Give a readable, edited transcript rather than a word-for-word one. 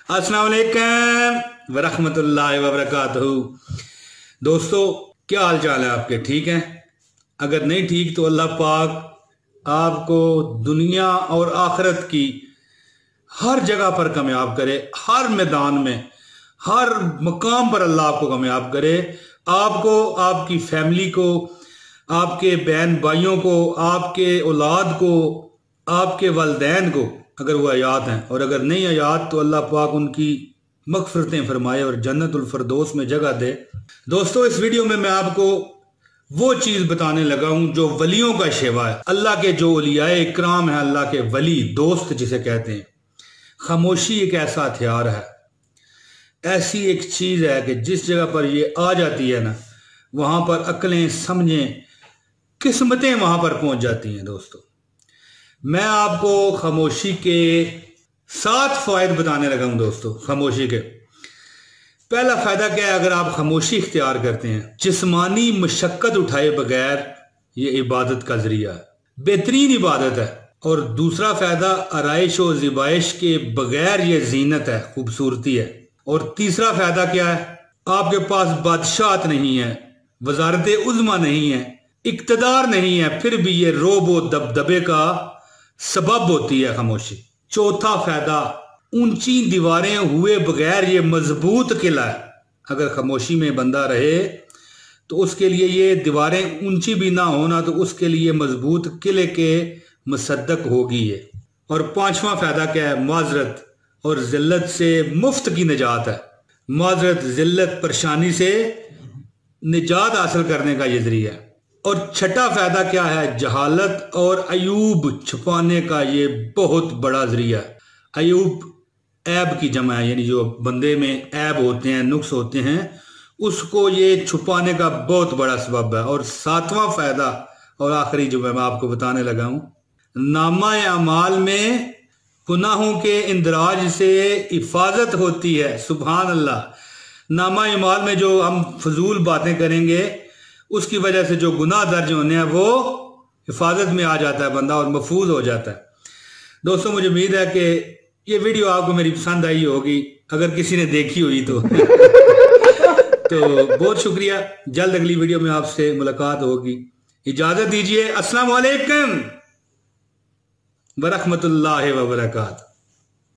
अस्सलाम वालेकुम वरहमतुल्लाहि वबरकातुहू। दोस्तों, क्या हाल चाल है आपके? ठीक हैं? अगर नहीं ठीक तो अल्लाह पाक आपको दुनिया और आखिरत की हर जगह पर कामयाब करे, हर मैदान में, हर मकाम पर अल्लाह आपको कामयाब करे। आपको, आपकी फैमिली को, आपके बहन भाइयों को, आपके औलाद को, आपके वालिदैन को, अगर वो हयात हैं, और अगर नहीं हयात तो अल्लाह पाक उनकी मगफिरतें फरमाए और जन्नतुल फिरदौस में जगह दे। दोस्तों, इस वीडियो में मैं आपको वो चीज़ बताने लगा हूं जो वलियों का शेवा है। अल्लाह के जो औलियाए इकराम है, अल्लाह के वली दोस्त जिसे कहते हैं। खामोशी एक ऐसा हथियार है, ऐसी एक चीज़ है कि जिस जगह पर ये आ जाती है ना, वहां पर अकलें, समझें, किस्मतें वहां पर पहुंच जाती हैं। दोस्तों, मैं आपको खामोशी के 7 फायदे बताने लगा हूं। दोस्तों, खामोशी के पहला फायदा क्या है? अगर आप खामोशी इख्तियार करते हैं, जिस्मानी मशक्कत उठाए बगैर, ये इबादत का जरिया है, बेहतरीन इबादत है। और दूसरा फायदा, आराइश और ज़िबाइश के बगैर ये जीनत है, खूबसूरती है। और तीसरा फायदा क्या है? आपके पास बादशाहत नहीं है, वजारत उज़्मा नहीं है, इक्तदार नहीं है, फिर भी ये रोब व दबदबे का सबब होती है खामोशी। चौथा फायदा, ऊंची दीवारें हुए बगैर ये मजबूत किला है। अगर खामोशी में बंदा रहे तो उसके लिए ये दीवारें ऊंची भी ना होना तो उसके लिए मजबूत किले के मुसद्दक होगी ये। और पांचवा फायदा क्या है? माजरत और जिल्लत से मुफ्त की निजात है। माजरत, जिल्लत, परेशानी से निजात हासिल करने का ये जरिया है। और छठा फायदा क्या है? जहालत और अयूब छुपाने का ये बहुत बड़ा जरिया है। अयूब ऐब की जमा है, यानी जो बंदे में ऐब होते हैं, नुक्स होते हैं, उसको ये छुपाने का बहुत बड़ा सबब है। और सातवां फायदा और आखिरी जो मैं आपको बताने लगा हूं, नामा अमाल में गुनाहों के इंदराज से हिफाजत होती है। सुभान अल्लाह। नामा अमाल में जो हम फजूल बातें करेंगे उसकी वजह से जो गुनाह दर्ज होने हैं वो हिफाजत में आ जाता है बंदा और महफूज हो जाता है। दोस्तों, मुझे उम्मीद है कि ये वीडियो आपको मेरी पसंद आई होगी, अगर किसी ने देखी हुई तो तो बहुत शुक्रिया। जल्द अगली वीडियो में आपसे मुलाकात होगी। इजाजत दीजिए। अस्सलाम वालेकुम वरहमतुल्लाहि वबरकातुहू।